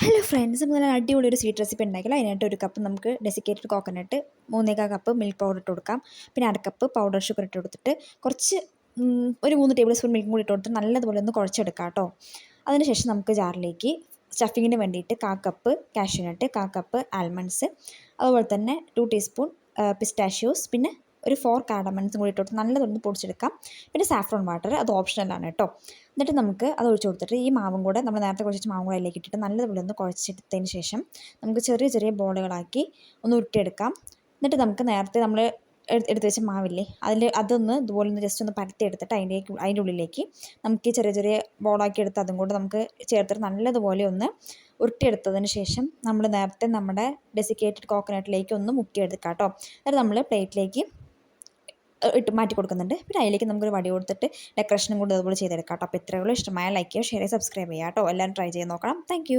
Hello friends, നമുക്ക് നല്ല അടിപൊളി ഒരു സ്വീറ്റ് റെസിപ്പി ഉണ്ടാക്കില്ല. അതിനായിട്ട് ഒരു കപ്പ് നമുക്ക് desiccated coconut, 3/4 cup milk powder ഇട്ട് കൊടുക്കാം. പിന്നെ അര കപ്പ് പൗഡർ ഷുഗർ ഇട്ട് കൊടുത്തിട്ട് കുറച്ച് ഒരു 3 ടേബിൾ സ്പൂൺ മിൽക്കും കൂടി ഇട്ട് കൊടുത്ത് നല്ലതുപോലെ ഒന്ന് കുഴച്ചെടുക്കാം കേട്ടോ. അതിനുശേഷം നമുക്ക് ജാറിലേക്ക് സ്റ്റഫിങ്ങിന് വേണ്ടിയിട്ട് 1/4 കപ്പ് കാഷ്യൂനട്ട്, 1/4 കപ്പ് ആൽമണ്ട്സ്, അതുപോലെ തന്നെ 2 ടീസ്പൂൺ പിസ്റ്റാഷ്യൂസ്, പിന്നെ ഒരു 4 കാർഡമൺസും കൂടി ഇട്ട് കൊടുത്ത് നല്ലതൊന്ന് പൊടിച്ചെടുക്കാം. പിന്നെ സാഫ്രോൺ വാട്ടർ, അത് ഓപ്ഷണലാണ് കേട്ടോ. എന്നിട്ട് നമുക്ക് അത് ഒഴിച്ച് കൊടുത്തിട്ട് ഈ മാവും കൂടെ നമ്മൾ നേരത്തെ കുഴച്ചിട്ട് മാവും കൂടെ അതിലേക്ക് ഇട്ടിട്ട് നല്ലതുപോലെ ഒന്ന് കുഴച്ചെടുത്തതിന് ശേഷം നമുക്ക് ചെറിയ ചെറിയ ബോളുകളാക്കി ഒന്ന് ഉരുട്ടിയെടുക്കാം. എന്നിട്ട് നമുക്ക് നേരത്തെ നമ്മൾ എടുത്ത് വെച്ച മാവില്ലേ, അതൊന്ന് ഇതുപോലെ ഒന്ന് ജസ്റ്റ് ഒന്ന് പരത്തിയെടുത്തിട്ട് അതിൻ്റെ ഉള്ളിലേക്ക് നമുക്ക് ഈ ചെറിയ ചെറിയ ബോളാക്കി എടുത്ത് അതും കൂടെ നമുക്ക് ചേർത്തിട്ട് നല്ലതുപോലെ ഒന്ന് ഉരുട്ടിയെടുത്തതിന് ശേഷം നമ്മൾ നേരത്തെ നമ്മുടെ ഡെസിക്കേറ്റഡ് കോക്കനട്ടിലേക്ക് ഒന്ന് മുക്കിയെടുക്കാം കേട്ടോ. എന്നിട്ട് നമ്മൾ പ്ലേറ്റിലേക്ക് മാറ്റി കൊടുക്കുന്നുണ്ട്. പിന്നെ അതിലേക്ക് നമുക്കൊരു വടി കൊടുത്തിട്ട് ഡെക്കറേഷനും കൂടി അതുപോലെ ചെയ്തെടുക്കാം കേട്ടോ. അപ്പോൾ ഇത്രയുള്ളൂ. ഇഷ്ടമായ ലൈക്ക് ചെയ്യുക, ഷെയർ ചെയ്യുക, സബ്സ്ക്രൈബ് ചെയ്യുക കേട്ടോ. എല്ലാവരും ട്രൈ ചെയ്ത് നോക്കണം. താങ്ക്